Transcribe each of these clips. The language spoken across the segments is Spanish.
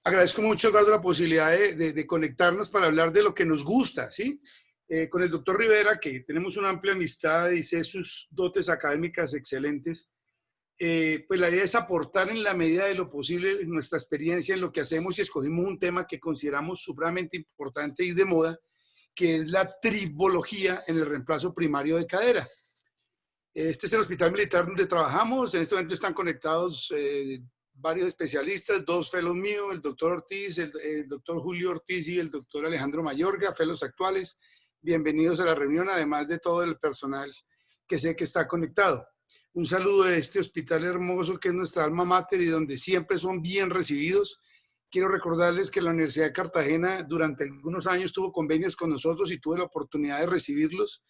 Agradezco mucho, Eduardo, la posibilidad de conectarnos para hablar de lo que nos gusta, ¿sí? Con el doctor Rivera, que tenemos una amplia amistad y sé sus dotes académicas excelentes, pues la idea es aportar en la medida de lo posible nuestra experiencia en lo que hacemos y escogimos un tema que consideramos supremamente importante y de moda, que es la tribología en el reemplazo primario de cadera. Este es el hospital militar donde trabajamos. En este momento están conectados varios especialistas, dos fellows míos, el doctor Ortiz, el doctor Julio Ortiz y el doctor Alejandro Mayorga, fellows actuales. Bienvenidos a la reunión, además de todo el personal que sé que está conectado. Un saludo de este hospital hermoso que es nuestra alma mater y donde siempre son bien recibidos. Quiero recordarles que la Universidad de Cartagena durante algunos años tuvo convenios con nosotros y tuve la oportunidad de recibirlos.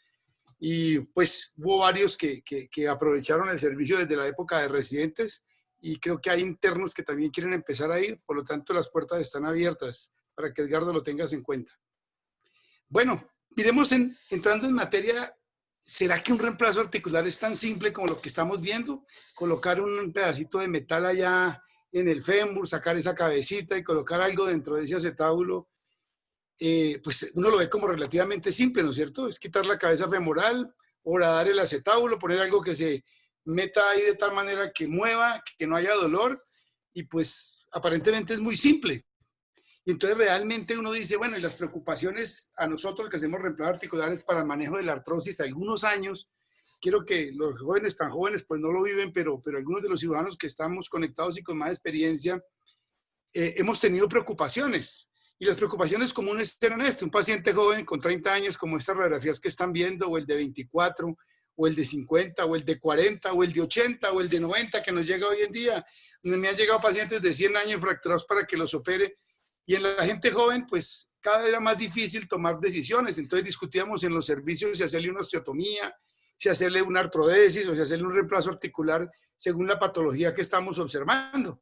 Y pues hubo varios que aprovecharon el servicio desde la época de residentes y creo que hay internos que también quieren empezar a ir, por lo tanto las puertas están abiertas para que Edgardo lo tengas en cuenta. Bueno, miremos entrando en materia, ¿será que un reemplazo articular es tan simple como lo que estamos viendo? Colocar un pedacito de metal allá en el fémur, sacar esa cabecita y colocar algo dentro de ese acetábulo. Pues uno lo ve como relativamente simple, ¿no es cierto? Es quitar la cabeza femoral, horadar el acetábulo, poner algo que se meta ahí de tal manera que mueva, que no haya dolor, y pues aparentemente es muy simple. Y entonces realmente uno dice, bueno, y las preocupaciones a nosotros que hacemos reemplazos articulares para el manejo de la artrosis algunos años, quiero que los jóvenes tan jóvenes pues no lo viven, pero algunos de los ciudadanos que estamos conectados y con más experiencia, hemos tenido preocupaciones. Y las preocupaciones comunes eran un paciente joven con 30 años, como estas radiografías que están viendo, o el de 24, o el de 50, o el de 40, o el de 80, o el de 90, que nos llega hoy en día. Me han llegado pacientes de 100 años fracturados para que los opere. Y en la gente joven, pues cada vez era más difícil tomar decisiones. Entonces discutíamos en los servicios si hacerle una osteotomía, si hacerle una artrodesis, o si hacerle un reemplazo articular según la patología que estamos observando.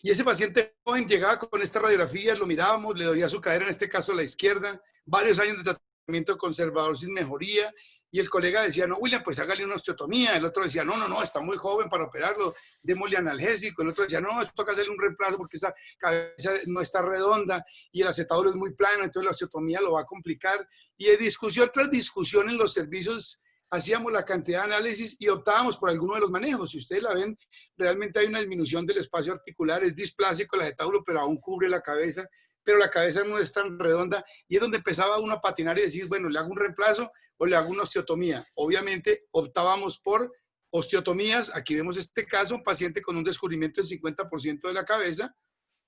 Y ese paciente joven llegaba con estas radiografías, lo mirábamos, le dolía su cadera, en este caso la izquierda, varios años de tratamiento conservador sin mejoría, y el colega decía, no, William, pues hágale una osteotomía. El otro decía, no, está muy joven para operarlo, démosle analgésico. El otro decía, no, esto toca hacerle un reemplazo porque esa cabeza no está redonda y el acetábulo es muy plano, entonces la osteotomía lo va a complicar. Y de discusión tras discusión en los servicios, hacíamos la cantidad de análisis y optábamos por alguno de los manejos. Si ustedes la ven, realmente hay una disminución del espacio articular, es displásico el acetábulo, pero aún cubre la cabeza, pero la cabeza no es tan redonda, y es donde empezaba uno a patinar y decir, bueno, ¿le hago un reemplazo o le hago una osteotomía? Obviamente optábamos por osteotomías. Aquí vemos este caso, un paciente con un descubrimiento del 50% de la cabeza.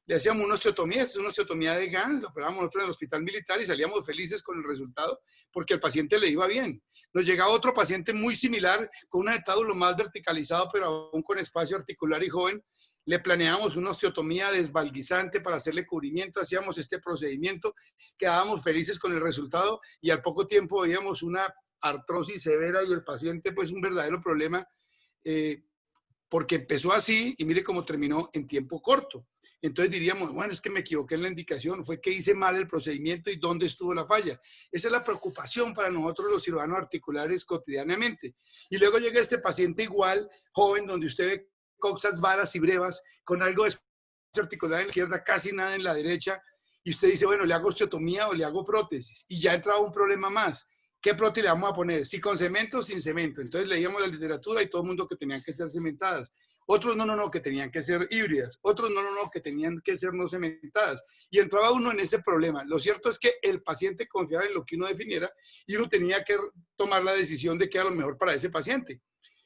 Le hacíamos una osteotomía, esta es una osteotomía de Gans, lo operábamos nosotros en el hospital militar y salíamos felices con el resultado porque al paciente le iba bien. Nos llegaba otro paciente muy similar, con un acetábulo más verticalizado, pero aún con espacio articular y joven. Le planeábamos una osteotomía desvalguizante para hacerle cubrimiento, hacíamos este procedimiento, quedábamos felices con el resultado y al poco tiempo veíamos una artrosis severa y el paciente pues un verdadero problema, porque empezó así y mire cómo terminó en tiempo corto. Entonces diríamos, bueno, es que me equivoqué en la indicación, fue que hice mal el procedimiento y dónde estuvo la falla. Esa es la preocupación para nosotros los cirujanos articulares cotidianamente. Y luego llega este paciente igual, joven, donde usted ve coxas, varas y brevas, con algo de espacio articular en la izquierda, casi nada en la derecha, y usted dice, bueno, ¿le hago osteotomía o le hago prótesis? Y ya entraba un problema más. ¿Qué prótesis le vamos a poner? ¿Si con cemento o sin cemento? Entonces leíamos la literatura y todo el mundo que tenían que ser cementadas. Otros no, que tenían que ser híbridas. Otros no, que tenían que ser no cementadas. Y entraba uno en ese problema. Lo cierto es que el paciente confiaba en lo que uno definiera y uno tenía que tomar la decisión de qué era lo mejor para ese paciente.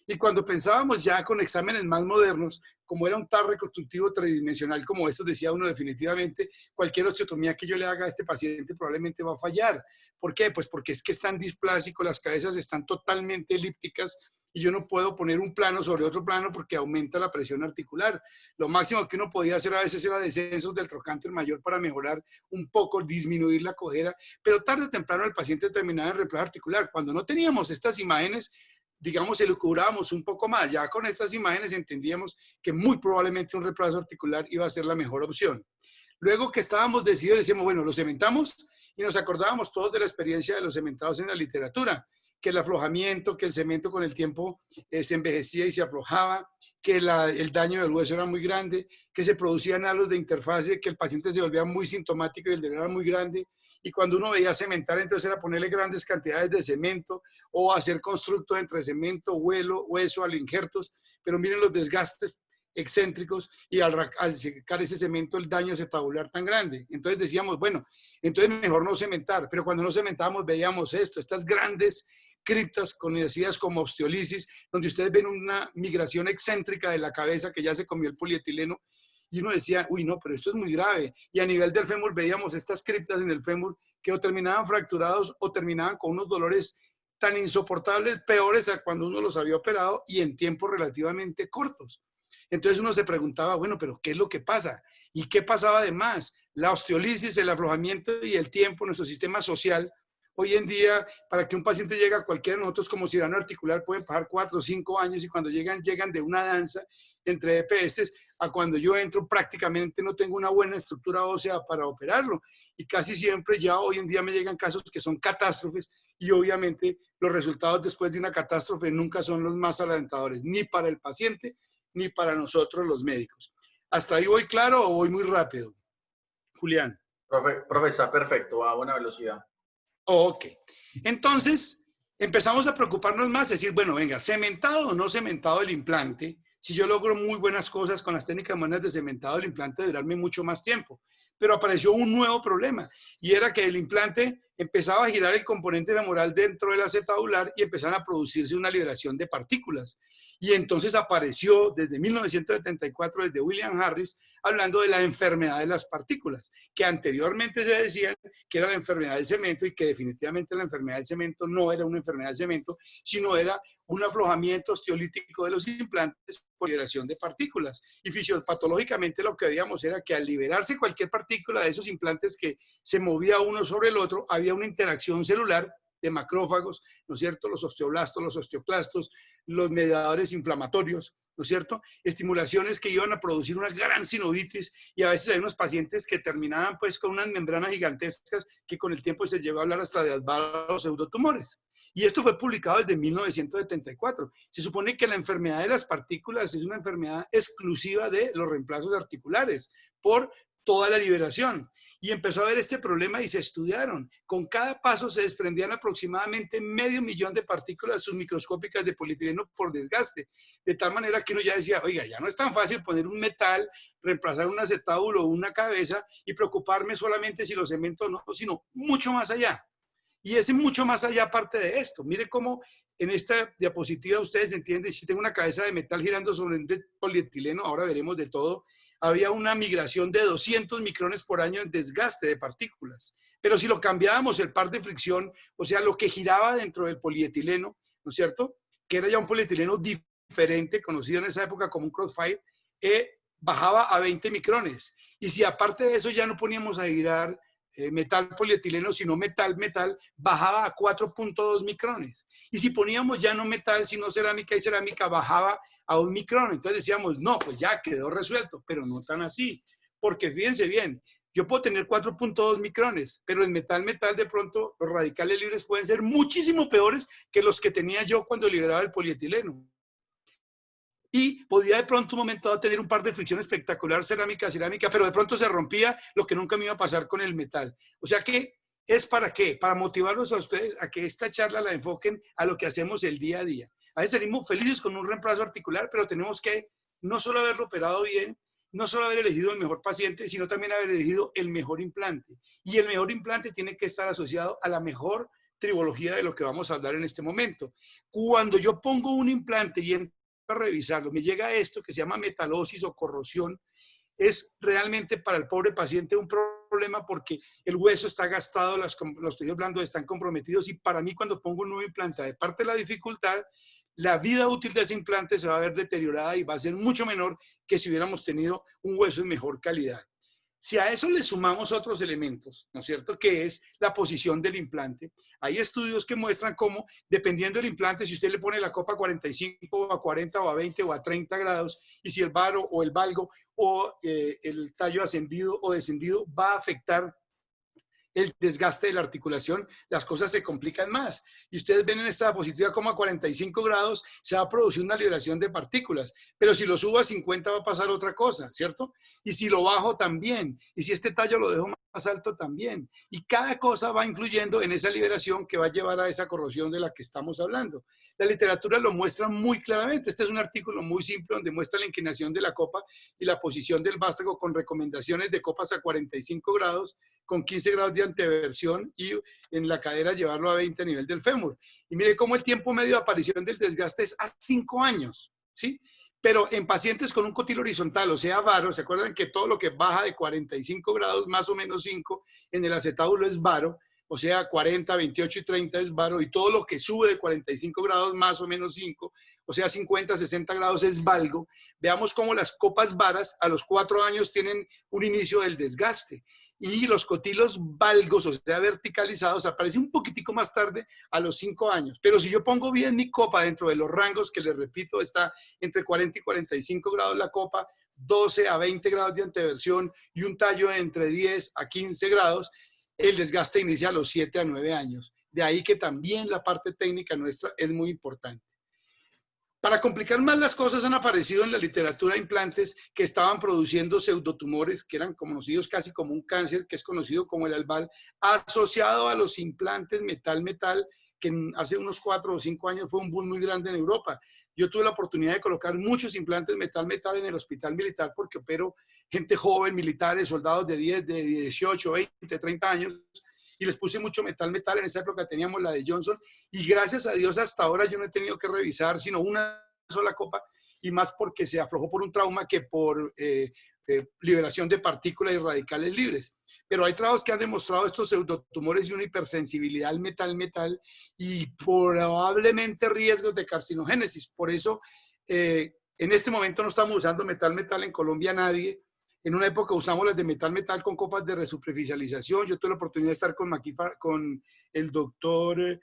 Y cuando pensábamos ya con exámenes más modernos, como era un TAR reconstructivo tridimensional como estos, decía uno definitivamente, cualquier osteotomía que yo le haga a este paciente probablemente va a fallar. ¿Por qué? Pues porque es que están displásicos, las cabezas están totalmente elípticas y yo no puedo poner un plano sobre otro plano porque aumenta la presión articular. Lo máximo que uno podía hacer a veces era descensos del trocánter mayor para mejorar un poco, disminuir la cojera, pero tarde o temprano el paciente terminaba en reemplazo articular. Cuando no teníamos estas imágenes, digamos, elucubrábamos un poco más. Ya con estas imágenes entendíamos que muy probablemente un reemplazo articular iba a ser la mejor opción. Luego que estábamos decididos, decíamos, bueno, lo cementamos y nos acordábamos todos de la experiencia de los cementados en la literatura, que el aflojamiento, que el cemento con el tiempo se envejecía y se aflojaba, que el daño del hueso era muy grande, que se producían halos de interfase, que el paciente se volvía muy sintomático y el dolor era muy grande. Y cuando uno veía cementar, entonces era ponerle grandes cantidades de cemento o hacer constructos entre cemento, hueso, al injertos. Pero miren los desgastes excéntricos y al secar ese cemento el daño acetabular tan grande. Entonces decíamos, bueno, entonces mejor no cementar, pero cuando no cementábamos veíamos estas grandes criptas conocidas como osteolisis, donde ustedes ven una migración excéntrica de la cabeza que ya se comió el polietileno y uno decía, uy, no, pero esto es muy grave. Y a nivel del fémur veíamos estas criptas en el fémur que o terminaban fracturados o terminaban con unos dolores tan insoportables, peores a cuando uno los había operado y en tiempos relativamente cortos. Entonces uno se preguntaba, bueno, pero ¿qué es lo que pasa? ¿Y qué pasaba además? La osteolisis, el aflojamiento y el tiempo, nuestro sistema social. Hoy en día, para que un paciente llegue a cualquiera de nosotros como cirujano articular, pueden pasar 4 o 5 años y cuando llegan de una danza entre EPS a cuando yo entro prácticamente no tengo una buena estructura ósea para operarlo. Y casi siempre ya hoy en día me llegan casos que son catástrofes y obviamente los resultados después de una catástrofe nunca son los más alentadores, ni para el paciente ni para nosotros los médicos. ¿Hasta ahí voy claro o voy muy rápido? Julián. Profesor, perfecto, a buena velocidad. Ok. Entonces, empezamos a preocuparnos más, decir, bueno, venga, cementado o no cementado el implante, si yo logro muy buenas cosas con las técnicas modernas de cementado, el implante debe durarme mucho más tiempo. Pero apareció un nuevo problema y era que el implante empezaba a girar el componente femoral dentro del acetabular y empezaron a producirse una liberación de partículas. Y entonces apareció desde 1974, desde William Harris, hablando de la enfermedad de las partículas, que anteriormente se decían que era la enfermedad del cemento y que definitivamente la enfermedad del cemento no era una enfermedad del cemento, sino era un aflojamiento osteolítico de los implantes por liberación de partículas. Y fisiopatológicamente lo que veíamos era que al liberarse cualquier partícula de esos implantes que se movía uno sobre el otro, había una interacción celular de macrófagos, ¿no es cierto? Los osteoblastos, los osteoclastos, los mediadores inflamatorios, ¿no es cierto? Estimulaciones que iban a producir una gran sinovitis y a veces hay unos pacientes que terminaban pues con unas membranas gigantescas que con el tiempo se llegó a hablar hasta de alvaros pseudotumores. Y esto fue publicado desde 1974. Se supone que la enfermedad de las partículas es una enfermedad exclusiva de los reemplazos articulares por toda la liberación. Y empezó a haber este problema y se estudiaron. Con cada paso se desprendían aproximadamente 500.000 de partículas submicroscópicas de polietileno por desgaste. De tal manera que uno ya decía, oiga, ya no es tan fácil poner un metal, reemplazar un acetábulo o una cabeza y preocuparme solamente si lo cemento o no, sino mucho más allá. Y es mucho más allá aparte de esto. Mire cómo en esta diapositiva ustedes entienden, si tengo una cabeza de metal girando sobre un polietileno, ahora veremos de todo, había una migración de 200 micrones por año en desgaste de partículas. Pero si lo cambiábamos el par de fricción, o sea, lo que giraba dentro del polietileno, ¿no es cierto? Que era ya un polietileno diferente, conocido en esa época como un crossfire, bajaba a 20 micrones. Y si aparte de eso ya no poníamos a girar metal polietileno, sino metal, bajaba a 4.2 micrones. Y si poníamos ya no metal, sino cerámica y cerámica, bajaba a 1 micrón. Entonces decíamos, no, pues ya quedó resuelto, pero no tan así. Porque fíjense bien, yo puedo tener 4.2 micrones, pero en metal de pronto los radicales libres pueden ser muchísimo peores que los que tenía yo cuando liberaba el polietileno. Y podía de pronto un momento dado tener un par de fricción espectacular cerámica, pero de pronto se rompía lo que nunca me iba a pasar con el metal. O sea que, ¿es para qué? Para motivarlos a ustedes a que esta charla la enfoquen a lo que hacemos el día a día. A veces salimos felices con un reemplazo articular, pero tenemos que no solo haberlo operado bien, no solo haber elegido el mejor paciente, sino también haber elegido el mejor implante. Y el mejor implante tiene que estar asociado a la mejor tribología de lo que vamos a hablar en este momento. Cuando yo pongo un implante y a revisarlo, me llega esto que se llama metalosis o corrosión, es realmente para el pobre paciente un problema porque el hueso está gastado, los tejidos blandos están comprometidos y para mí cuando pongo un nuevo implante, de parte de la dificultad, la vida útil de ese implante se va a ver deteriorada y va a ser mucho menor que si hubiéramos tenido un hueso de mejor calidad. Si a eso le sumamos otros elementos, ¿no es cierto?, que es la posición del implante, hay estudios que muestran cómo, dependiendo del implante, si usted le pone la copa a 45, a 40, o a 20, o a 30 grados, y si el varo o el valgo o el tallo ascendido o descendido va a afectar el desgaste de la articulación, las cosas se complican más. Y ustedes ven en esta diapositiva como a 45 grados se va a producir una liberación de partículas, pero si lo subo a 50 va a pasar otra cosa, ¿cierto? Y si lo bajo también, y si este tallo lo dejo más alto también. Y cada cosa va influyendo en esa liberación que va a llevar a esa corrosión de la que estamos hablando. La literatura lo muestra muy claramente. Este es un artículo muy simple donde muestra la inclinación de la copa y la posición del vástago con recomendaciones de copas a 45 grados, con 15 grados de anteversión y en la cadera llevarlo a 20 a nivel del fémur. Y mire cómo el tiempo medio de aparición del desgaste es a 5 años, ¿sí? Pero en pacientes con un cotil horizontal, o sea, varo, ¿se acuerdan que todo lo que baja de 45 grados, más o menos 5, en el acetábulo es varo? O sea, 40, 28 y 30 es varo, y todo lo que sube de 45 grados, más o menos 5, o sea, 50, 60 grados es valgo. Veamos cómo las copas varas a los 4 años tienen un inicio del desgaste. Y los cotilos valgos, o sea, verticalizados, aparecen un poquitico más tarde a los 5 años. Pero si yo pongo bien mi copa dentro de los rangos, que les repito, está entre 40 y 45 grados la copa, 12 a 20 grados de anteversión y un tallo entre 10 a 15 grados, el desgaste inicia a los 7 a 9 años. De ahí que también la parte técnica nuestra es muy importante. Para complicar más las cosas, han aparecido en la literatura implantes que estaban produciendo pseudotumores, que eran conocidos casi como un cáncer, que es conocido como el albal, asociado a los implantes metal-metal, que hace unos 4 o 5 años fue un boom muy grande en Europa. Yo tuve la oportunidad de colocar muchos implantes metal-metal en el hospital militar porque opero gente joven, militares, soldados de 10, de 18, 20, 30 años, y les puse mucho metal-metal. En esa época teníamos la de Johnson, y gracias a Dios hasta ahora yo no he tenido que revisar sino una sola copa, y más porque se aflojó por un trauma que por liberación de partículas y radicales libres. Pero hay trabajos que han demostrado estos pseudotumores y una hipersensibilidad al metal-metal y probablemente riesgos de carcinogénesis. Por eso, en este momento no estamos usando metal-metal en Colombia nadie. En una época usamos las de metal-metal con copas de resuperficialización. Yo tuve la oportunidad de estar con el doctor,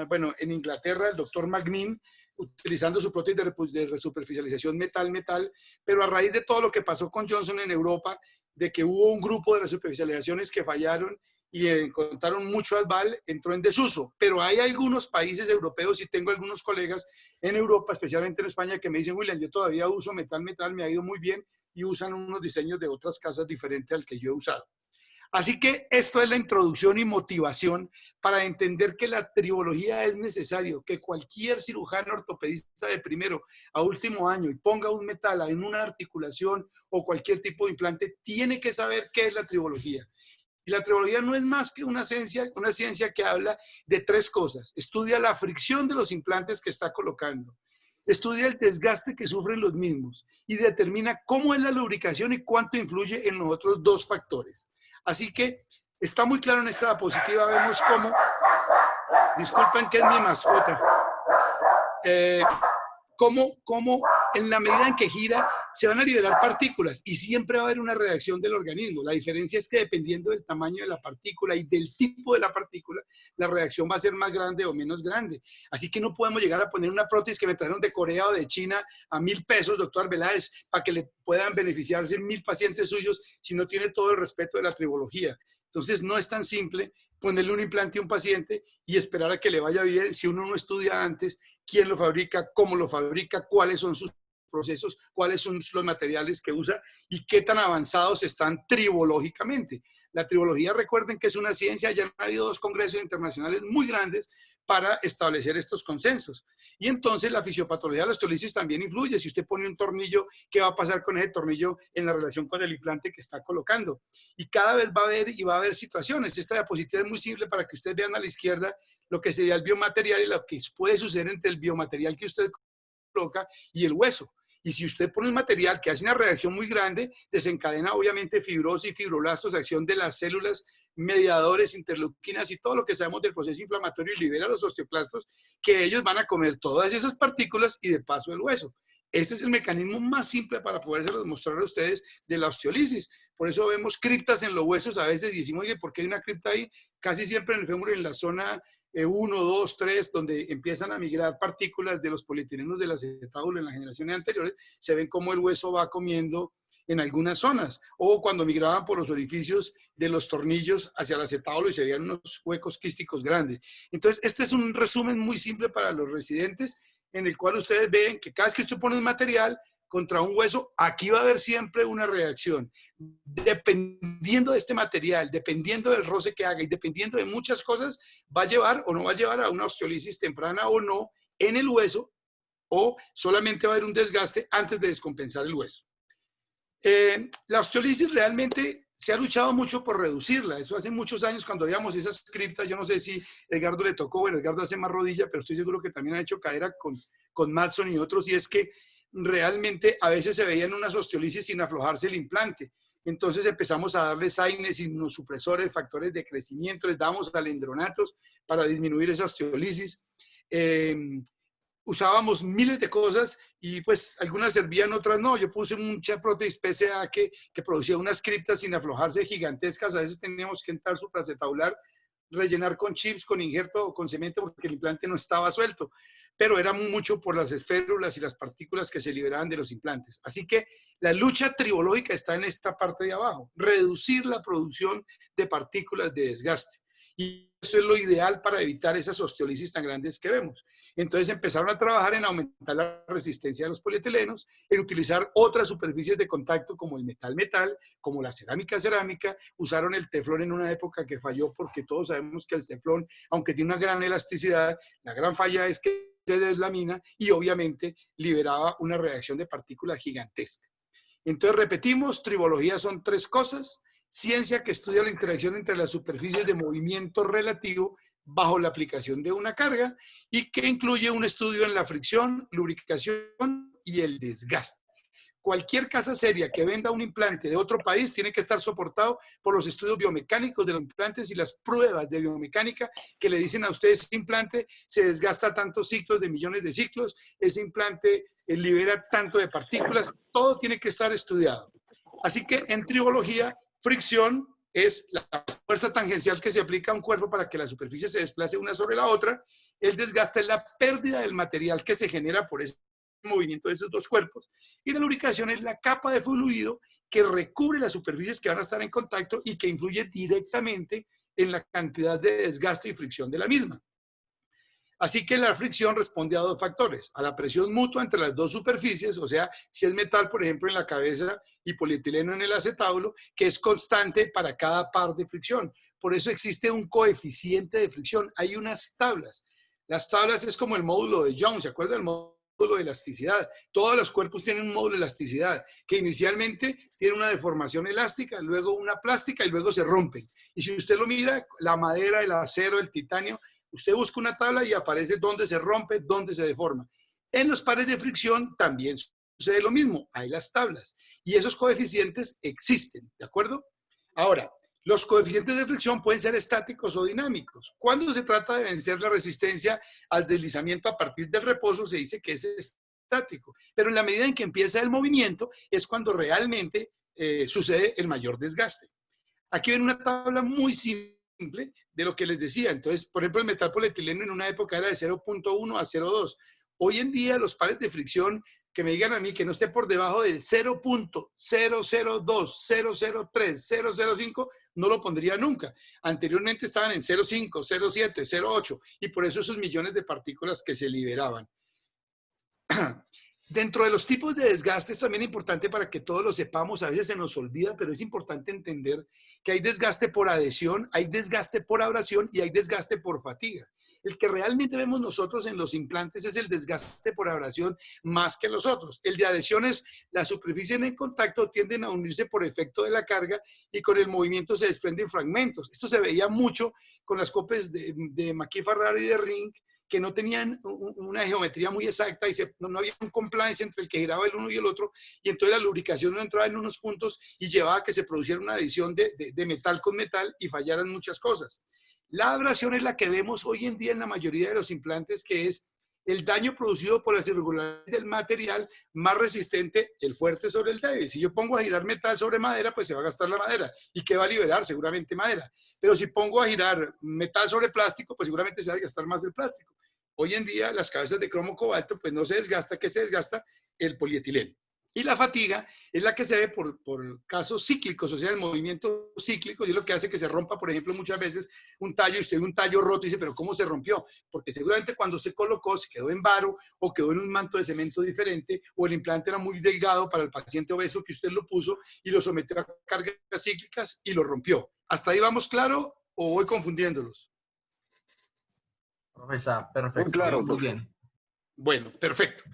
bueno, en Inglaterra, el doctor Magnin, utilizando su prótesis de resuperficialización metal-metal, pero a raíz de todo lo que pasó con Johnson en Europa, de que hubo un grupo de resuperficializaciones que fallaron y encontraron mucho albal, entró en desuso. Pero hay algunos países europeos, y tengo algunos colegas en Europa, especialmente en España, que me dicen: William, yo todavía uso metal-metal, me ha ido muy bien, y usan unos diseños de otras casas diferentes al que yo he usado. Así que esto es la introducción y motivación para entender que la tribología es necesario, que cualquier cirujano ortopedista de primero a último año y ponga un metal en una articulación o cualquier tipo de implante, tiene que saber qué es la tribología. Y la tribología no es más que una ciencia que habla de 3 cosas. Estudia la fricción de los implantes que está colocando, estudia el desgaste que sufren los mismos y determina cómo es la lubricación y cuánto influye en los otros 2 factores. Así que está muy claro en esta diapositiva. Vemos cómo, disculpen que es mi mascota, cómo en la medida en que gira se van a liberar partículas y siempre va a haber una reacción del organismo. La diferencia es que dependiendo del tamaño de la partícula y del tipo de la partícula, la reacción va a ser más grande o menos grande. Así que no podemos llegar a poner una prótesis que me trajeron de Corea o de China a 1.000 pesos, doctor Arbeláez, para que le puedan beneficiarse 1.000 pacientes suyos si no tiene todo el respeto de la tribología. Entonces no es tan simple ponerle un implante a un paciente y esperar a que le vaya bien si uno no estudia antes quién lo fabrica, cómo lo fabrica, cuáles son sus procesos, cuáles son los materiales que usa y qué tan avanzados están tribológicamente. La tribología, recuerden que es una ciencia, ya han habido 2 congresos internacionales muy grandes para establecer estos consensos. Y entonces la fisiopatología de la osteolisis también influye. Si usted pone un tornillo, ¿qué va a pasar con ese tornillo en la relación con el implante que está colocando? Y cada vez va a haber situaciones. Esta diapositiva es muy simple para que ustedes vean a la izquierda lo que sería el biomaterial y lo que puede suceder entre el biomaterial que usted coloca y el hueso. Y si usted pone un material que hace una reacción muy grande, desencadena obviamente fibrosis, fibroblastos, acción de las células, mediadores, interleuquinas y todo lo que sabemos del proceso inflamatorio, y libera los osteoclastos, que ellos van a comer todas esas partículas y de paso el hueso. Este es el mecanismo más simple para poderse mostrar a ustedes de la osteólisis. Por eso vemos criptas en los huesos a veces y decimos, oye, ¿por qué hay una cripta ahí? Casi siempre en el fémur, en la zona 1, 2, 3, donde empiezan a migrar partículas de los polietilenos del acetábulo en las generaciones anteriores, se ven cómo el hueso va comiendo en algunas zonas, o cuando migraban por los orificios de los tornillos hacia el acetábulo y se veían unos huecos quísticos grandes. Entonces, este es un resumen muy simple para los residentes, en el cual ustedes ven que cada vez que usted pone un material contra un hueso, aquí va a haber siempre una reacción. Dependiendo de este material, dependiendo del roce que haga y dependiendo de muchas cosas, va a llevar o no va a llevar a una osteólisis temprana o no en el hueso, o solamente va a haber un desgaste antes de descompensar el hueso. La osteólisis realmente se ha luchado mucho por reducirla. Eso hace muchos años cuando veíamos esas criptas, yo no sé si Edgardo le tocó, bueno, Edgardo hace más rodilla, pero estoy seguro que también ha hecho cadera con Madson y otros, y es que realmente a veces se veían unas osteólisis sin aflojarse el implante. Entonces empezamos a darle AINES, inmunosupresores, factores de crecimiento, les damos alendronatos para disminuir esa osteólisis. Usábamos miles de cosas y pues algunas servían, otras no. Yo puse mucha Proteus PSA que producía unas criptas sin aflojarse gigantescas. A veces teníamos que entrar supracetabular, rellenar con chips, con injerto o con cemento porque el implante no estaba suelto. Pero era mucho por las esférulas y las partículas que se liberaban de los implantes. Así que la lucha tribológica está en esta parte de abajo. Reducir la producción de partículas de desgaste. Y eso es lo ideal para evitar esas osteólisis tan grandes que vemos. Entonces empezaron a trabajar en aumentar la resistencia de los polietilenos, en utilizar otras superficies de contacto como el metal-metal, como la cerámica-cerámica. Usaron el teflón en una época que falló porque todos sabemos que el teflón, aunque tiene una gran elasticidad, la gran falla es que se deslamina y obviamente liberaba una reacción de partículas gigantesca. Entonces repetimos, tribología son tres cosas: ciencia que estudia la interacción entre las superficies de movimiento relativo bajo la aplicación de una carga y que incluye un estudio en la fricción, lubricación y el desgaste. Cualquier casa seria que venda un implante de otro país tiene que estar soportado por los estudios biomecánicos de los implantes y las pruebas de biomecánica que le dicen a ustedes: ese implante se desgasta tantos ciclos de millones de ciclos, ese implante libera tanto de partículas, todo tiene que estar estudiado. Así que en tribología, fricción es la fuerza tangencial que se aplica a un cuerpo para que la superficie se desplace una sobre la otra. El desgaste es la pérdida del material que se genera por ese movimiento de esos dos cuerpos. Y la lubricación es la capa de fluido que recubre las superficies que van a estar en contacto y que influye directamente en la cantidad de desgaste y fricción de la misma. Así que la fricción responde a dos factores: a la presión mutua entre las dos superficies, o sea, si es metal, por ejemplo, en la cabeza y polietileno en el acetábulo, que es constante para cada par de fricción. Por eso existe un coeficiente de fricción. Hay unas tablas. Las tablas es como el módulo de Young, ¿se acuerdan del módulo de elasticidad? Todos los cuerpos tienen un módulo de elasticidad, que inicialmente tiene una deformación elástica, luego una plástica y luego se rompen. Y si usted lo mira, la madera, el acero, el titanio, usted busca una tabla y aparece dónde se rompe, dónde se deforma. En los pares de fricción también sucede lo mismo. Hay las tablas. Y esos coeficientes existen, ¿de acuerdo? Ahora, los coeficientes de fricción pueden ser estáticos o dinámicos. Cuando se trata de vencer la resistencia al deslizamiento a partir del reposo, se dice que es estático. Pero en la medida en que empieza el movimiento, es cuando realmente sucede el mayor desgaste. Aquí ven una tabla muy simple de lo que les decía. Entonces, por ejemplo, el metal polietileno en una época era de 0.1 a 0.2. Hoy en día los pares de fricción, que me digan a mí que no esté por debajo del 0.002, 0.03, 0.05, no lo pondría nunca. Anteriormente estaban en 0.5, 0.7, 0.8 y por eso esos millones de partículas que se liberaban. Dentro de los tipos de desgaste, esto también es importante para que todos lo sepamos, a veces se nos olvida, pero es importante entender que hay desgaste por adhesión, hay desgaste por abrasión y hay desgaste por fatiga. El que realmente vemos nosotros en los implantes es el desgaste por abrasión más que los otros. El de adhesión es la superficie en contacto tienden a unirse por efecto de la carga y con el movimiento se desprenden fragmentos. Esto se veía mucho con las copias de McKee-Ferrari y de Ring, que no tenían una geometría muy exacta y no había un compliance entre el que giraba el uno y el otro, y entonces la lubricación no entraba en unos puntos y llevaba a que se produciera una adición de metal con metal y fallaran muchas cosas. La abrasión es la que vemos hoy en día en la mayoría de los implantes, que es el daño producido por las irregularidades del material, más resistente el fuerte sobre el débil. Si yo pongo a girar metal sobre madera, pues se va a gastar la madera. ¿Y qué va a liberar? Seguramente madera. Pero si pongo a girar metal sobre plástico, pues seguramente se va a gastar más el plástico. Hoy en día las cabezas de cromo cobalto, pues no se desgasta. ¿Qué se desgasta? El polietileno. Y la fatiga es la que se ve por casos cíclicos, o sea, el movimiento cíclico, y es lo que hace que se rompa, por ejemplo, muchas veces un tallo, y usted ve un tallo roto y dice, pero ¿cómo se rompió? Porque seguramente cuando se colocó, se quedó en varo, o quedó en un manto de cemento diferente, o el implante era muy delgado para el paciente obeso que usted lo puso, y lo sometió a cargas cíclicas y lo rompió. ¿Hasta ahí vamos claro o voy confundiéndolos? Profesor, Muy perfecto, claro, muy profe. bien. Bueno, perfecto.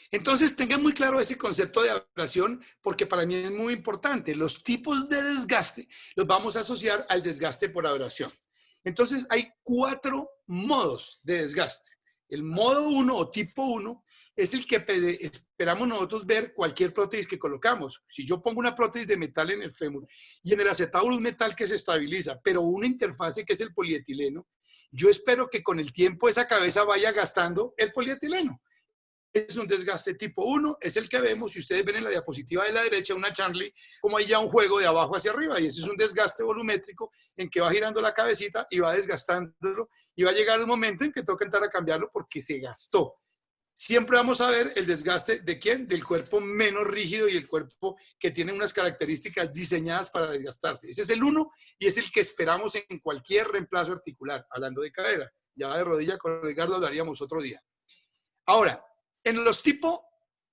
Entonces, tengan muy claro ese concepto de abrasión, porque para mí es muy importante. Los tipos de desgaste los vamos a asociar al desgaste por abrasión. Entonces, hay 4 modos de desgaste. El modo 1 o tipo 1 es el que esperamos nosotros ver cualquier prótesis que colocamos. Si yo pongo una prótesis de metal en el fémur y en el acetábulo un metal que se estabiliza, pero una interfase que es el polietileno, yo espero que con el tiempo esa cabeza vaya gastando el polietileno. Es un desgaste tipo 1, es el que vemos, si ustedes ven en la diapositiva de la derecha, una Charlie, como hay ya un juego de abajo hacia arriba, y ese es un desgaste volumétrico en que va girando la cabecita y va desgastándolo, y va a llegar un momento en que toca entrar a cambiarlo porque se gastó. Siempre vamos a ver el desgaste de ¿quién? Del cuerpo menos rígido y el cuerpo que tiene unas características diseñadas para desgastarse. Ese es el 1 y es el que esperamos en cualquier reemplazo articular, hablando de cadera. Ya de rodilla con Edgardo hablaríamos otro día. Ahora, en los tipos,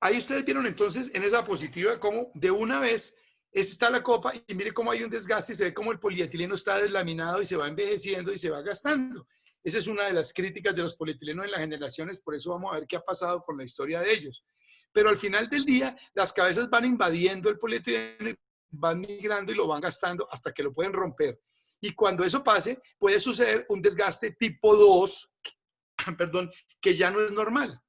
ahí ustedes vieron entonces en esa diapositiva como de una vez está la copa y mire cómo hay un desgaste y se ve cómo el polietileno está deslaminado y se va envejeciendo y se va gastando. Esa es una de las críticas de los polietilenos en las generaciones, por eso vamos a ver qué ha pasado con la historia de ellos. Pero al final del día, las cabezas van invadiendo el polietileno y van migrando y lo van gastando hasta que lo pueden romper. Y cuando eso pase, puede suceder un desgaste tipo 2, perdón, que ya no es normal.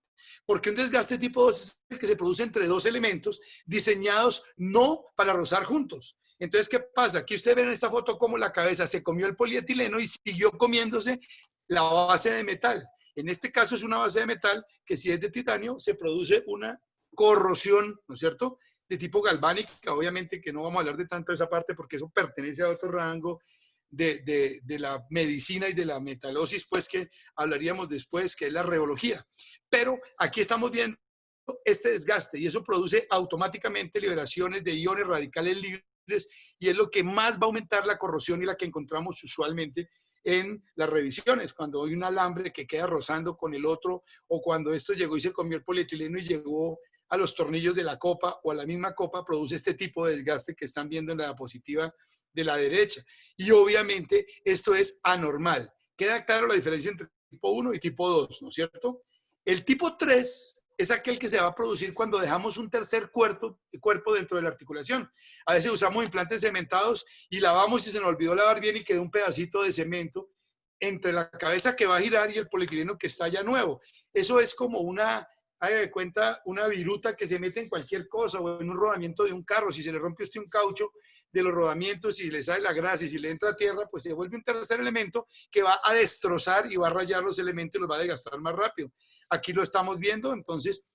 Porque un desgaste tipo 2 es el que se produce entre 2 elementos diseñados no para rozar juntos. Entonces, ¿qué pasa? Aquí ustedes ven en esta foto cómo la cabeza se comió el polietileno y siguió comiéndose la base de metal. En este caso es una base de metal que si es de titanio se produce una corrosión, ¿no es cierto?, de tipo galvánica. Obviamente que no vamos a hablar de tanto de esa parte porque eso pertenece a otro rango de la medicina y de la metalosis, pues que hablaríamos después, que es la reología. Pero aquí estamos viendo este desgaste y eso produce automáticamente liberaciones de iones radicales libres y es lo que más va a aumentar la corrosión y la que encontramos usualmente en las revisiones, cuando hay un alambre que queda rozando con el otro o cuando esto llegó y se comió el polietileno y llegó a los tornillos de la copa o a la misma copa, produce este tipo de desgaste que están viendo en la diapositiva de la derecha. Y obviamente esto es anormal. Queda claro la diferencia entre tipo 1 y tipo 2, ¿no es cierto? El tipo 3 es aquel que se va a producir cuando dejamos un tercer cuerpo dentro de la articulación. A veces usamos implantes cementados y lavamos y se nos olvidó lavar bien y quedó un pedacito de cemento entre la cabeza que va a girar y el polietileno que está ya nuevo. Eso es como una, haga de cuenta, una viruta que se mete en cualquier cosa o en un rodamiento de un carro. Si se le rompe a usted un caucho de los rodamientos, si le sale la grasa y si le entra a tierra, pues se vuelve un tercer elemento que va a destrozar y va a rayar los elementos y los va a desgastar más rápido. Aquí lo estamos viendo, entonces,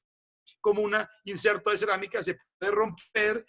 como un inserto de cerámica se puede romper,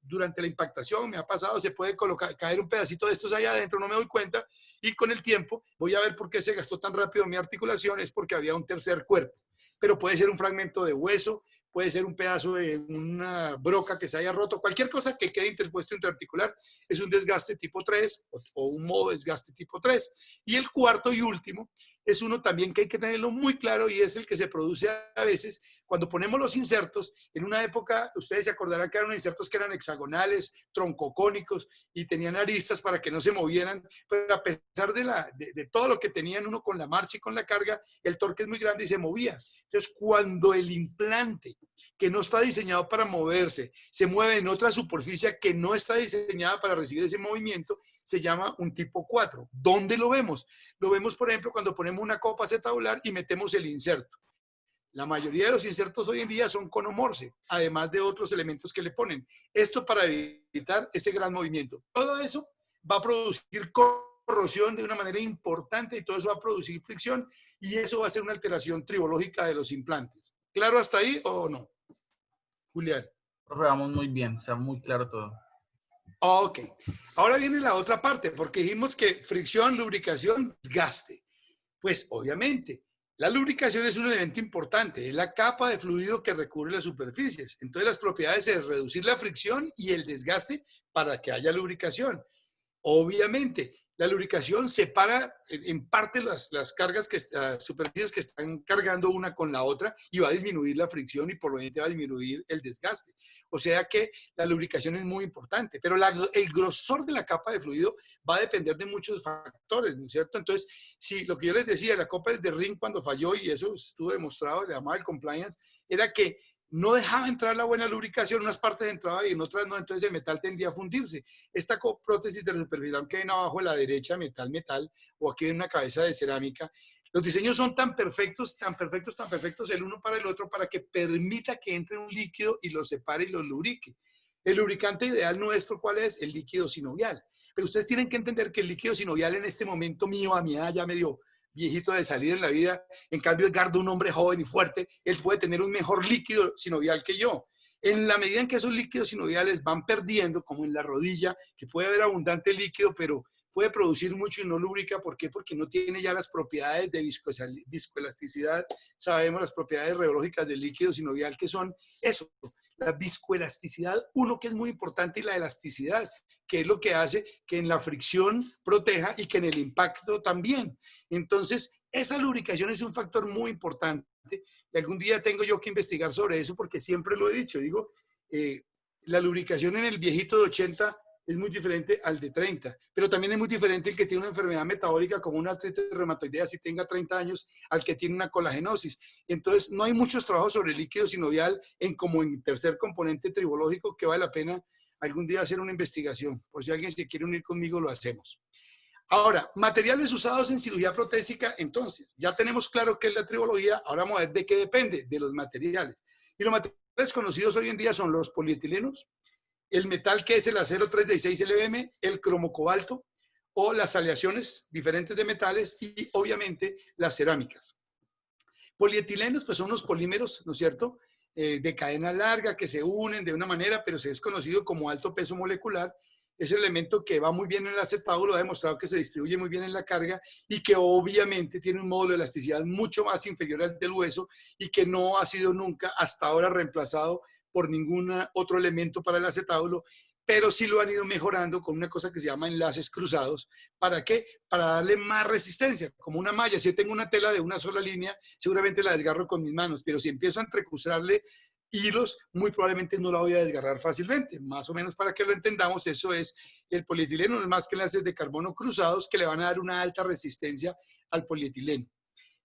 durante la impactación, me ha pasado, se puede caer un pedacito de estos allá adentro, no me doy cuenta, y con el tiempo voy a ver por qué se gastó tan rápido mi articulación, es porque había un tercer cuerpo, pero puede ser un fragmento de hueso, puede ser un pedazo de una broca que se haya roto, cualquier cosa que quede interpuesto interarticular es un desgaste tipo 3 o un modo de desgaste tipo 3. Y el cuarto y último es uno también que hay que tenerlo muy claro y es el que se produce a veces cuando ponemos los insertos. En una época, ustedes se acordarán que eran insertos que eran hexagonales, troncocónicos y tenían aristas para que no se movieran, pero a pesar de todo lo que tenían uno con la marcha y con la carga, el torque es muy grande y se movía. Entonces, cuando el implante que no está diseñado para moverse se mueve en otra superficie que no está diseñada para recibir ese movimiento, se llama un tipo 4. ¿Dónde lo vemos? Lo vemos, por ejemplo, cuando ponemos una copa acetabular y metemos el inserto. La mayoría de los insertos hoy en día son conomorce, además de otros elementos que le ponen. Esto para evitar ese gran movimiento. Todo eso va a producir corrosión de una manera importante y todo eso va a producir fricción y eso va a ser una alteración tribológica de los implantes. ¿Claro hasta ahí o no, Julián? Profe, vamos muy bien, o sea, muy claro todo. Ok, ahora viene la otra parte, porque dijimos que fricción, lubricación, desgaste. Pues obviamente, la lubricación es un elemento importante, es la capa de fluido que recubre las superficies. Entonces las propiedades es reducir la fricción y el desgaste para que haya lubricación. Obviamente, la lubricación separa en parte las cargas, las superficies que están cargando una con la otra y va a disminuir la fricción y por lo tanto va a disminuir el desgaste. O sea que la lubricación es muy importante, pero el grosor de la capa de fluido va a depender de muchos factores, ¿no es cierto? Entonces, si lo que yo les decía, la copa de ring cuando falló, y eso estuvo demostrado, le llamaba el compliance, era que no dejaba entrar la buena lubricación, unas partes entraba y en otras no, entonces el metal tendía a fundirse. Esta prótesis de la superficial que ven abajo a la derecha, metal, o aquí en una cabeza de cerámica, los diseños son tan perfectos, el uno para el otro, para que permita que entre un líquido y lo separe y lo lubrique. El lubricante ideal nuestro, ¿cuál es? El líquido sinovial. Pero ustedes tienen que entender que el líquido sinovial en este momento mío, a mi edad ya medio viejito de salir en la vida, en cambio Edgardo, un hombre joven y fuerte, él puede tener un mejor líquido sinovial que yo. En la medida en que esos líquidos sinoviales van perdiendo, como en la rodilla, que puede haber abundante líquido, pero puede producir mucho y no lubrica. ¿Por qué? Porque no tiene ya las propiedades de viscoelasticidad. Sabemos las propiedades reológicas del líquido sinovial, que son eso, la viscoelasticidad, uno que es muy importante, y la elasticidad, que es lo que hace que en la fricción proteja y que en el impacto también. Entonces, esa lubricación es un factor muy importante y algún día tengo yo que investigar sobre eso porque siempre lo he dicho. Digo, la lubricación en el viejito de 80 es muy diferente al de 30, pero también es muy diferente el que tiene una enfermedad metabólica como una artritis reumatoidea si tenga 30 años al que tiene una colagenosis. Entonces, no hay muchos trabajos sobre el líquido sinovial como en tercer componente tribológico que vale la pena algún día hacer una investigación. Por si alguien se quiere unir conmigo, lo hacemos. Ahora, materiales usados en cirugía protésica, entonces, ya tenemos claro qué es la tribología, ahora vamos a ver de qué depende, de los materiales. Y los materiales conocidos hoy en día son los polietilenos, el metal que es el acero 316 LBM, el cromocobalto o las aleaciones diferentes de metales y obviamente las cerámicas. Polietilenos pues son unos polímeros, ¿no es cierto?, de cadena larga que se unen de una manera, pero se es conocido como alto peso molecular. Es el elemento que va muy bien en el acetábulo, ha demostrado que se distribuye muy bien en la carga y que obviamente tiene un módulo de elasticidad mucho más inferior al del hueso y que no ha sido nunca hasta ahora reemplazado por ningún otro elemento para el acetábulo, pero sí lo han ido mejorando con una cosa que se llama enlaces cruzados. ¿Para qué? Para darle más resistencia, como una malla. Si yo tengo una tela de una sola línea, seguramente la desgarro con mis manos, pero si empiezo a entrecruzarle hilos, muy probablemente no la voy a desgarrar fácilmente. Más o menos para que lo entendamos, eso es el polietileno, no es más que enlaces de carbono cruzados que le van a dar una alta resistencia al polietileno.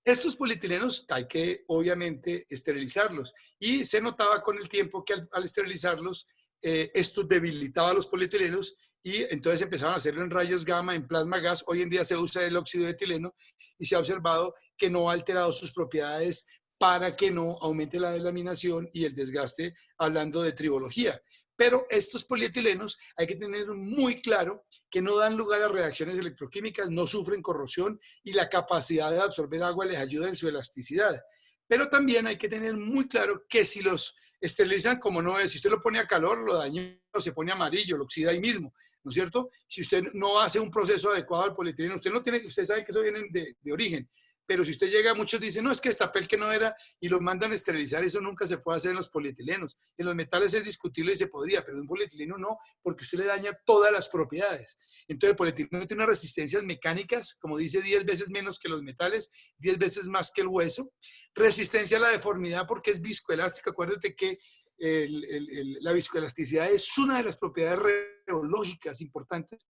Estos polietilenos hay que, obviamente, esterilizarlos. Y se notaba con el tiempo que al esterilizarlos, esto debilitaba los polietilenos y entonces empezaron a hacerlo en rayos gamma, en plasma gas. Hoy en día se usa el óxido de etileno y se ha observado que no ha alterado sus propiedades para que no aumente la delaminación y el desgaste, hablando de tribología. Pero estos polietilenos hay que tener muy claro que no dan lugar a reacciones electroquímicas, no sufren corrosión y la capacidad de absorber agua les ayuda en su elasticidad. Pero también hay que tener muy claro que si los esterilizan, como no es, si usted lo pone a calor, lo daña o se pone amarillo, lo oxida ahí mismo, ¿no es cierto? Si usted no hace un proceso adecuado al polietileno, usted sabe que eso viene de origen. Pero si usted llega, muchos dicen, no, es que destapé el que no era y lo mandan a esterilizar, eso nunca se puede hacer en los polietilenos. En los metales es discutible y se podría, pero en un polietileno no, porque usted le daña todas las propiedades. Entonces el polietileno tiene unas resistencias mecánicas, como dice, 10 veces menos que los metales, 10 veces más que el hueso. Resistencia a la deformidad porque es viscoelástico. Acuérdate que la viscoelasticidad es una de las propiedades reológicas importantes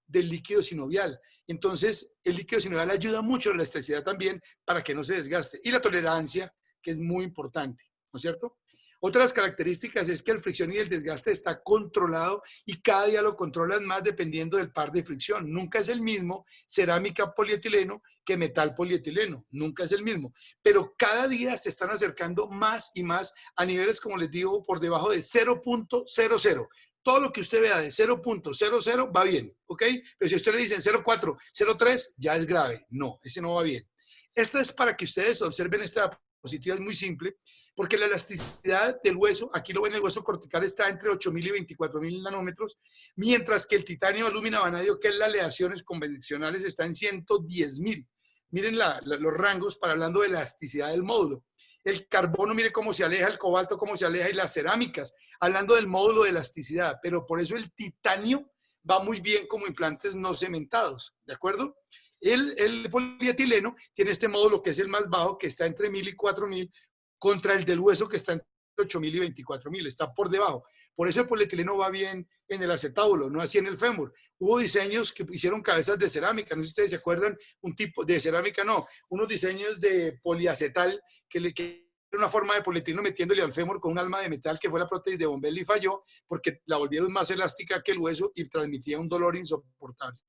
del líquido sinovial. Entonces, el líquido sinovial ayuda mucho a la elasticidad también para que no se desgaste. Y la tolerancia, que es muy importante, ¿no es cierto? Otras características es que el fricción y el desgaste está controlado y cada día lo controlan más dependiendo del par de fricción. Nunca es el mismo cerámica polietileno que metal polietileno. Nunca es el mismo. Pero cada día se están acercando más y más a niveles, como les digo, por debajo de 0.00. todo lo que usted vea de 0.00 va bien, ¿ok? Pero si usted le dicen 0.4, 0.3, ya es grave. No, ese no va bien. Esta es para que ustedes observen esta diapositiva, es muy simple, porque la elasticidad del hueso, aquí lo ven, el hueso cortical está entre 8.000 y 24.000 nanómetros, mientras que el titanio, alumina, vanadio, que es las aleaciones convencionales, está en 110.000. Miren los rangos para hablando de elasticidad del módulo. El carbono, mire cómo se aleja, el cobalto cómo se aleja, y las cerámicas, hablando del módulo de elasticidad, pero por eso el titanio va muy bien como implantes no cementados, ¿de acuerdo? El polietileno tiene este módulo que es el más bajo, que está entre 1.000 y 4.000, contra el del hueso que está entre 8.000 y 24.000, está por debajo. Por eso el polietileno va bien en el acetábulo, no así en el fémur. Hubo diseños que hicieron cabezas de cerámica, no sé si ustedes se acuerdan, un tipo de cerámica, no, unos diseños de poliacetal que era una forma de polietileno metiéndole al fémur con un alma de metal que fue la prótesis de Bombelli y falló porque la volvieron más elástica que el hueso y transmitía un dolor insoportable.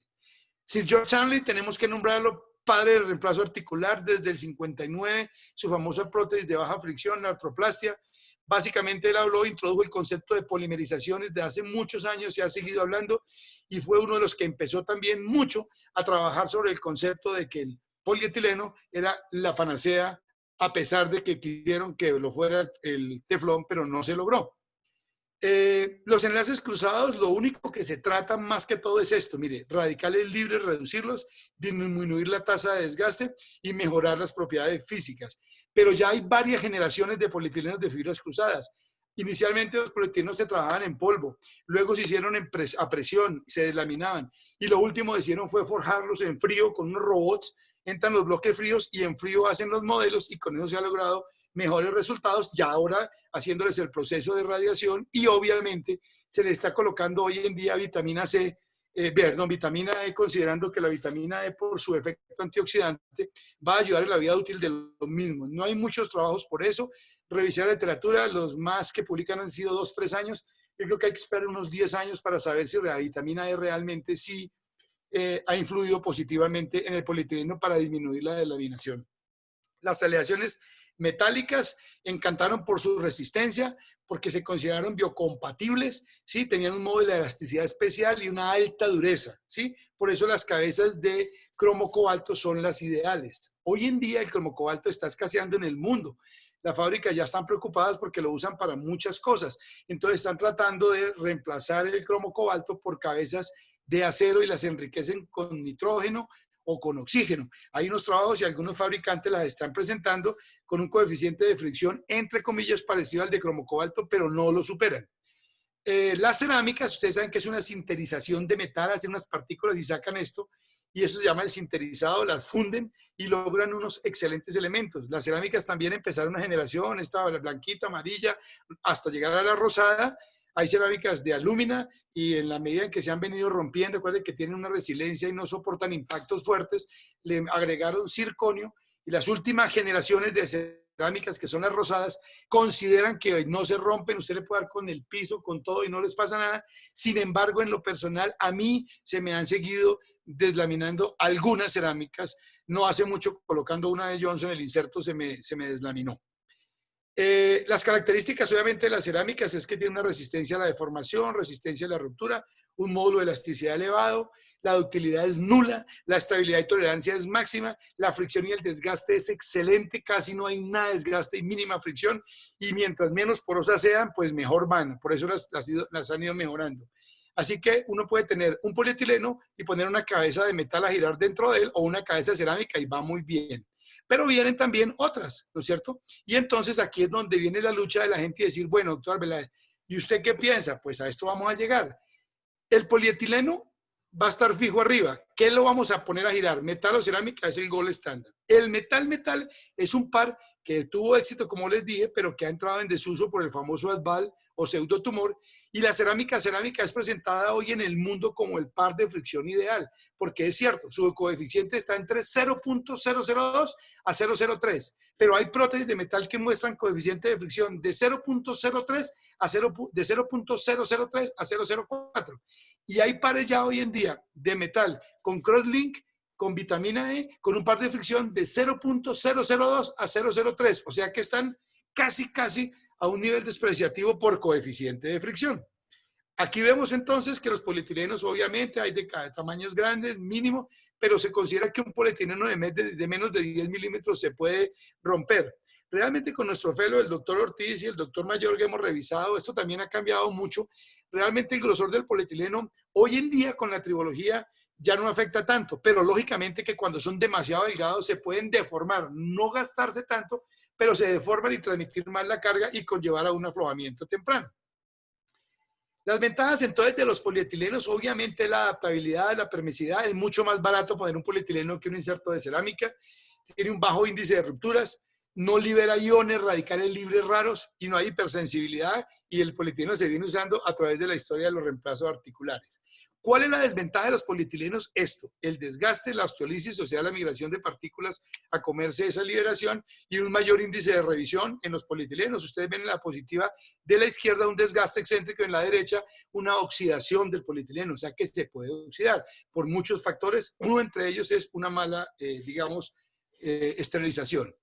Sir George Chanley, tenemos que nombrarlo padre del reemplazo articular desde el 59, su famosa prótesis de baja fricción, la artroplastia. Básicamente él introdujo el concepto de polimerizaciones de hace muchos años, se ha seguido hablando y fue uno de los que empezó también mucho a trabajar sobre el concepto de que el polietileno era la panacea, a pesar de que quisieron que lo fuera el teflón, pero no se logró. Los enlaces cruzados, lo único que se trata más que todo es esto, mire, radicales libres, reducirlos, disminuir la tasa de desgaste y mejorar las propiedades físicas. Pero ya hay varias generaciones de polietilenos de fibras cruzadas. Inicialmente los polietilenos se trabajaban en polvo, luego se hicieron a presión, se deslaminaban y lo último que hicieron fue forjarlos en frío con unos robots, entran los bloques fríos y en frío hacen los modelos y con eso se ha logrado mejores resultados, ya ahora haciéndoles el proceso de radiación y obviamente se le está colocando hoy en día vitamina C, vitamina E, considerando que la vitamina E por su efecto antioxidante va a ayudar en la vida útil de los mismos. No hay muchos trabajos por eso, revisar la literatura, los más que publican han sido 2, 3 años, yo creo que hay que esperar unos 10 años para saber si la vitamina E realmente sí ha influido positivamente en el polietileno para disminuir la delaminación. Las aleaciones metálicas encantaron por su resistencia, porque se consideraron biocompatibles, ¿sí? Tenían un modo de elasticidad especial y una alta dureza, ¿sí? Por eso las cabezas de cromo cobalto son las ideales. Hoy en día el cromo cobalto está escaseando en el mundo. Las fábricas ya están preocupadas porque lo usan para muchas cosas. Entonces están tratando de reemplazar el cromo cobalto por cabezas de acero y las enriquecen con nitrógeno o con oxígeno. Hay unos trabajos y algunos fabricantes las están presentando con un coeficiente de fricción, entre comillas, parecido al de cromo cobalto, pero no lo superan. Las cerámicas, ustedes saben que es una sinterización de metal, hacen unas partículas y sacan esto, y eso se llama el sinterizado, las funden y logran unos excelentes elementos. Las cerámicas también empezaron una generación, esta blanquita, amarilla, hasta llegar a la rosada. Hay cerámicas de alúmina y en la medida en que se han venido rompiendo, recuerden que tienen una resiliencia y no soportan impactos fuertes, le agregaron circonio y las últimas generaciones de cerámicas, que son las rosadas, consideran que no se rompen, usted le puede dar con el piso, con todo y no les pasa nada. Sin embargo, en lo personal, a mí se me han seguido deslaminando algunas cerámicas. No hace mucho, colocando una de Johnson, el inserto se me deslaminó. Las características obviamente de las cerámicas es que tiene una resistencia a la deformación, resistencia a la ruptura, un módulo de elasticidad elevado, la ductilidad es nula, la estabilidad y tolerancia es máxima, la fricción y el desgaste es excelente, casi no hay nada de desgaste y mínima fricción, y mientras menos porosas sean, pues mejor van, por eso las han ido mejorando. Así que uno puede tener un polietileno y poner una cabeza de metal a girar dentro de él o una cabeza de cerámica y va muy bien. Pero vienen también otras, ¿no es cierto? Y entonces aquí es donde viene la lucha de la gente y decir, bueno, doctor Arbeláez, ¿y usted qué piensa? Pues a esto vamos a llegar. El polietileno va a estar fijo arriba. ¿Qué lo vamos a poner a girar? ¿Metal o cerámica? Es el gold estándar. El metal-metal es un par que tuvo éxito, como les dije, pero que ha entrado en desuso por el famoso ASBAL o pseudotumor, y la cerámica es presentada hoy en el mundo como el par de fricción ideal, porque es cierto, su coeficiente está entre 0.002 a 0.03, pero hay prótesis de metal que muestran coeficiente de fricción de 0.03 a 0.003 a 0.04, y hay pares ya hoy en día de metal con crosslink, con vitamina E, con un par de fricción de 0.002 a 0.03, o sea que están casi a un nivel despreciativo por coeficiente de fricción. Aquí vemos entonces que los polietilenos obviamente hay de tamaños grandes, mínimo, pero se considera que un polietileno de menos de 10 milímetros se puede romper. Realmente con nuestro fellow, el doctor Ortiz y el doctor Mayor, que hemos revisado, esto también ha cambiado mucho. Realmente el grosor del polietileno hoy en día con la tribología ya no afecta tanto, pero lógicamente que cuando son demasiado delgados se pueden deformar, no gastarse tanto, pero se deforman y transmitir más la carga y conllevar a un aflojamiento temprano. Las ventajas entonces de los polietilenos, obviamente la adaptabilidad, la permisividad, es mucho más barato poner un polietileno que un inserto de cerámica, tiene un bajo índice de rupturas, no libera iones radicales libres raros y no hay hipersensibilidad y el polietileno se viene usando a través de la historia de los reemplazos articulares. ¿Cuál es la desventaja de los polietilenos? Esto, el desgaste, la osteolisis, o sea, la migración de partículas a comerse esa liberación y un mayor índice de revisión en los polietilenos. Ustedes ven en la diapositiva de la izquierda un desgaste excéntrico, en la derecha una oxidación del polietileno, o sea que se puede oxidar por muchos factores. Uno entre ellos es una mala, esterilización.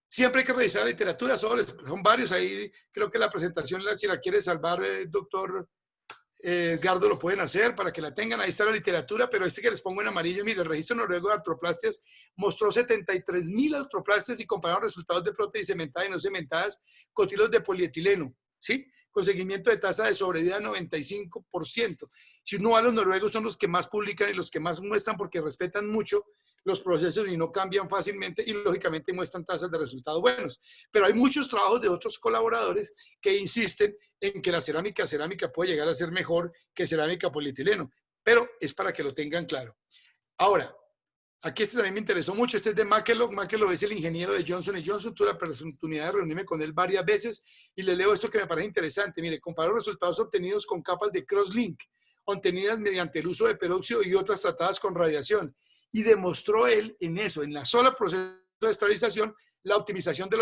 Siempre hay que revisar la literatura, son varios ahí, creo que la presentación, si la quiere salvar el doctor Edgardo, lo pueden hacer para que la tengan, ahí está la literatura, pero este que les pongo en amarillo, mire, el registro noruego de artroplastias mostró 73.000 artroplastias y compararon resultados de prótesis cementadas y no cementadas con tilos de polietileno, ¿sí? Con seguimiento de tasa de sobrevida de 95%. Si uno va a los noruegos, son los que más publican y los que más muestran porque respetan mucho los procesos y no cambian fácilmente y lógicamente muestran tasas de resultados buenos. Pero hay muchos trabajos de otros colaboradores que insisten en que la cerámica puede llegar a ser mejor que cerámica polietileno, pero es para que lo tengan claro. Ahora, aquí este también me interesó mucho, este es de McKelloch. McKelloch es el ingeniero de Johnson & Johnson, tuve la oportunidad de reunirme con él varias veces y le leo esto que me parece interesante. Mire, comparó resultados obtenidos con capas de crosslink, obtenidas mediante el uso de peróxido y otras tratadas con radiación. Y demostró él en eso, en la sola proceso de esterilización, la optimización de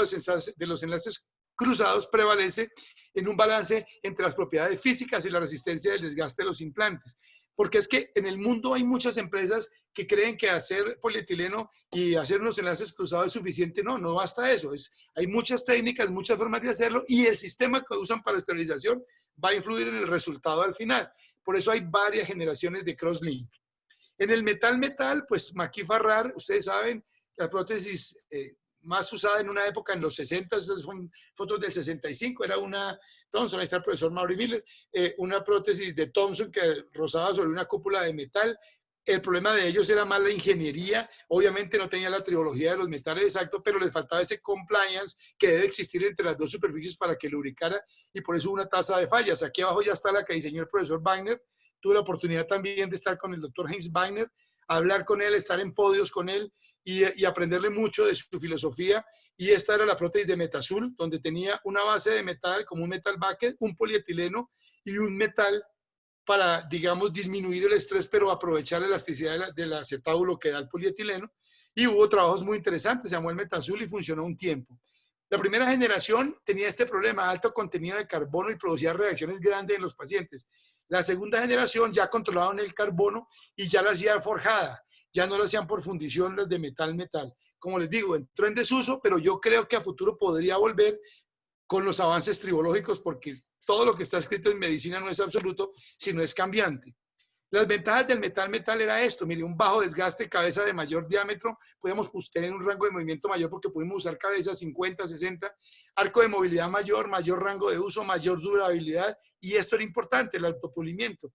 los enlaces cruzados prevalece en un balance entre las propiedades físicas y la resistencia del desgaste de los implantes. Porque es que en el mundo hay muchas empresas que creen que hacer polietileno y hacer unos enlaces cruzados es suficiente. No, no basta eso. Hay muchas técnicas, muchas formas de hacerlo y el sistema que usan para esterilización va a influir en el resultado al final. Por eso hay varias generaciones de crosslink. En el metal, pues McKee-Farrar, ustedes saben, la prótesis más usada en una época en los 60, esas son fotos del 65, era una Thomson, ahí está el profesor Maury Miller, una prótesis de Thomson que rozaba sobre una cúpula de metal. El problema de ellos era más la ingeniería, obviamente no tenía la tribología de los metales exactos, pero les faltaba ese compliance que debe existir entre las dos superficies para que lubricara y por eso hubo una tasa de fallas. Aquí abajo ya está la que diseñó el profesor Wagner. Tuve la oportunidad también de estar con el doctor Heinz Wagner, hablar con él, estar en podios con él y aprenderle mucho de su filosofía. Y esta era la prótesis de Metazul, donde tenía una base de metal, como un metal bucket, un polietileno y un metal para, digamos, disminuir el estrés, pero aprovechar la elasticidad del acetábulo que da el polietileno. Y hubo trabajos muy interesantes, se llamó el Metazul y funcionó un tiempo. La primera generación tenía este problema, alto contenido de carbono y producía reacciones grandes en los pacientes. La segunda generación ya controlaban el carbono y ya la hacían forjada, ya no lo hacían por fundición las de metal. Como les digo, entró en desuso, pero yo creo que a futuro podría volver con los avances tribológicos porque todo lo que está escrito en medicina no es absoluto, sino es cambiante. Las ventajas del metal era esto, mire, un bajo desgaste, cabeza de mayor diámetro, podemos tener un rango de movimiento mayor porque pudimos usar cabezas 50, 60, arco de movilidad mayor, mayor rango de uso, mayor durabilidad, y esto era importante, el autopulimiento.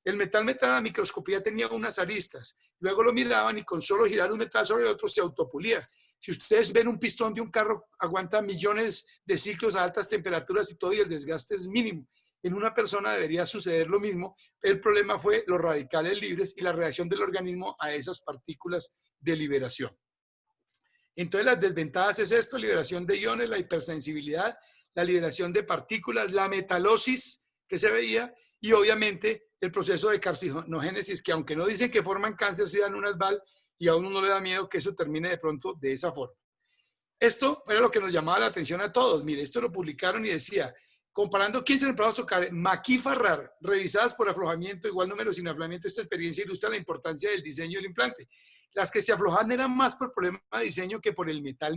El metal a la microscopía tenía unas aristas, luego lo miraban y con solo girar un metal sobre el otro se autopulía. Si ustedes ven un pistón de un carro, aguanta millones de ciclos a altas temperaturas y todo, y el desgaste es mínimo. En una persona debería suceder lo mismo. El problema fue los radicales libres y la reacción del organismo a esas partículas de liberación. Entonces las desventajas es esto, liberación de iones, la hipersensibilidad, la liberación de partículas, la metalosis que se veía y obviamente el proceso de carcinogénesis que aunque no dicen que forman cáncer, sí dan unas VAL y a uno no le da miedo que eso termine de pronto de esa forma. Esto era lo que nos llamaba la atención a todos. Mire, esto lo publicaron y decía, comparando 15 reemplazos tocales, McKee-Farrar, revisadas por aflojamiento, igual número sin aflojamiento, esta experiencia ilustra la importancia del diseño del implante. Las que se aflojaban eran más por problema de diseño que por el metal.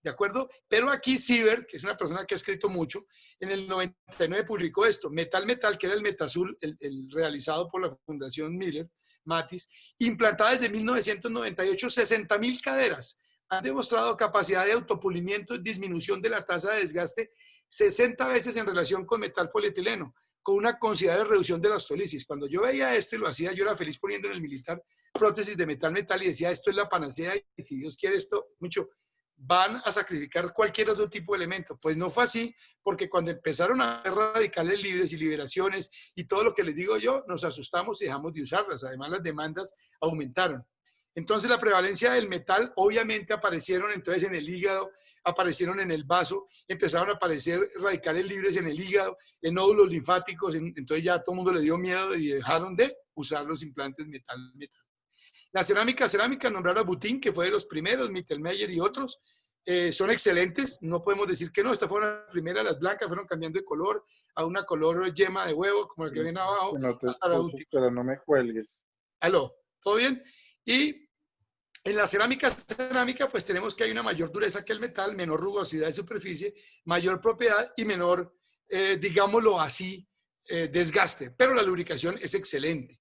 ¿de acuerdo? Pero aquí Sieber, que es una persona que ha escrito mucho, en el 99 publicó esto, Metal Metal, que era el Metazul, el realizado por la Fundación Miller, Matis, implantada desde 1998, 60.000 caderas. Han demostrado capacidad de autopulimiento y disminución de la tasa de desgaste 60 veces en relación con metal polietileno, con una considerable reducción de la osteolisis. Cuando yo veía esto y lo hacía, yo era feliz poniendo en el militar prótesis de metal metal y decía, esto es la panacea y si Dios quiere esto, mucho, van a sacrificar cualquier otro tipo de elemento. Pues no fue así, porque cuando empezaron a haber radicales libres y liberaciones y todo lo que les digo yo, nos asustamos y dejamos de usarlas. Además, las demandas aumentaron. Entonces, la prevalencia del metal, obviamente, aparecieron entonces en el hígado, aparecieron en el vaso, empezaron a aparecer radicales libres en el hígado, en nódulos linfáticos, entonces ya todo el mundo le dio miedo y dejaron de usar los implantes metal-metal. La cerámica, nombrar a Butin, que fue de los primeros, Mittelmeyer y otros, son excelentes, no podemos decir que no. Esta fue una primera, las blancas fueron cambiando de color a una color yema de huevo, como la que viene abajo, No te hasta la escucho, última. pero no me cuelgues. Aló, ¿todo bien? Y en la cerámica, pues tenemos que hay una mayor dureza que el metal, menor rugosidad de superficie, mayor propiedad y menor, digámoslo así, desgaste. Pero la lubricación es excelente.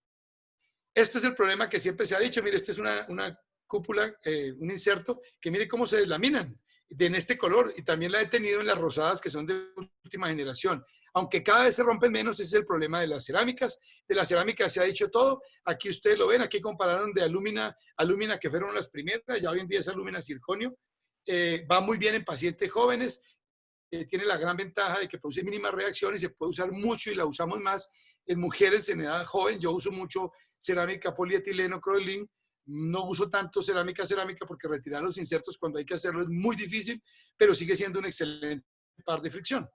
Este es el problema que siempre se ha dicho. Mire, esta es una cúpula, un inserto, que mire cómo se deslaminan en este color. Y también la he tenido en las rosadas que son de última generación. Aunque cada vez se rompen menos, ese es el problema de las cerámicas. De la cerámica se ha dicho todo. Aquí ustedes lo ven, aquí compararon de alúmina que fueron las primeras, ya hoy en día es alúmina circonio. Va muy bien en pacientes jóvenes. Tiene la gran ventaja de que produce mínimas reacciones y se puede usar mucho y la usamos más en mujeres en edad joven. Yo uso mucho cerámica polietileno, croilin. No uso tanto cerámica porque retirar los insertos cuando hay que hacerlo es muy difícil, pero sigue siendo un excelente par de fricción.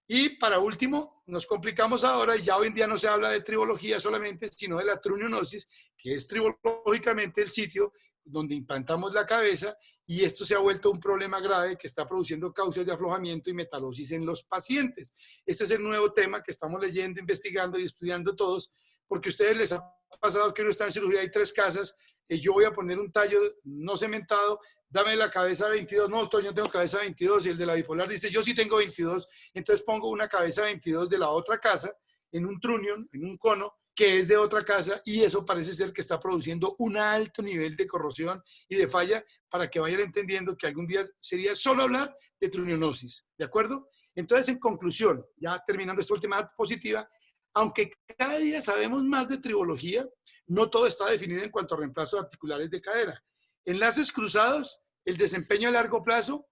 Y para último, nos complicamos ahora y ya hoy en día no se habla de tribología solamente, sino de la trunionosis, que es tribológicamente el sitio donde implantamos la cabeza, y esto se ha vuelto un problema grave que está produciendo causas de aflojamiento y metalosis en los pacientes. Este es el nuevo tema que estamos leyendo, investigando y estudiando todos, porque a ustedes les ha pasado que uno está en cirugía, hay 3 casas, yo voy a poner un tallo no cementado, dame la cabeza 22, no, Toño, tengo cabeza 22, y el de la bipolar dice, yo sí tengo 22, entonces pongo una cabeza 22 de la otra casa en un trunion, en un cono, que es de otra casa, y eso parece ser que está produciendo un alto nivel de corrosión y de falla, para que vayan entendiendo que algún día sería solo hablar de trunionosis, ¿de acuerdo? Entonces, en conclusión, ya terminando esta última diapositiva, aunque cada día sabemos más de tribología, no todo está definido en cuanto a reemplazos articulares de cadera. Enlaces cruzados, el desempeño a largo plazo,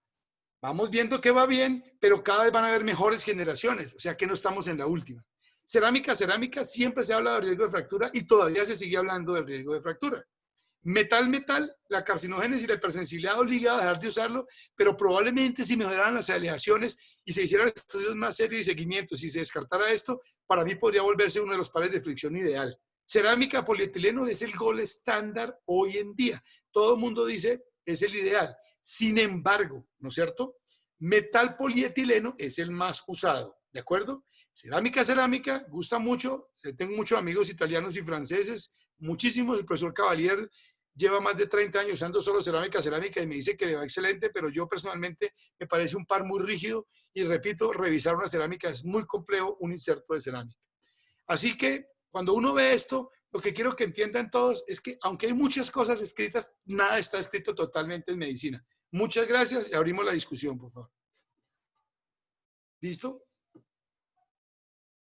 vamos viendo que va bien, pero cada vez van a haber mejores generaciones, o sea que no estamos en la última. Cerámica, siempre se habla de riesgo de fractura y todavía se sigue hablando del riesgo de fractura. Metal, la carcinogénesis y la hipersensibilidad obliga a dejar de usarlo, pero probablemente si mejoraran las aleaciones y se hicieran estudios más serios y seguimientos, si se descartara esto, para mí podría volverse uno de los pares de fricción ideal. Cerámica polietileno es el gold estándar hoy en día. Todo el mundo dice es el ideal. Sin embargo, ¿no es cierto? Metal polietileno es el más usado, ¿de acuerdo? Cerámica, gusta mucho. Tengo muchos amigos italianos y franceses, muchísimos. El profesor Cavalier lleva más de 30 años usando solo cerámica y me dice que le va excelente, pero yo personalmente me parece un par muy rígido y repito, revisar una cerámica es muy complejo, un inserto de cerámica. Así que cuando uno ve esto, lo que quiero que entiendan todos es que aunque hay muchas cosas escritas, nada está escrito totalmente en medicina. Muchas gracias y abrimos la discusión, por favor. ¿Listo?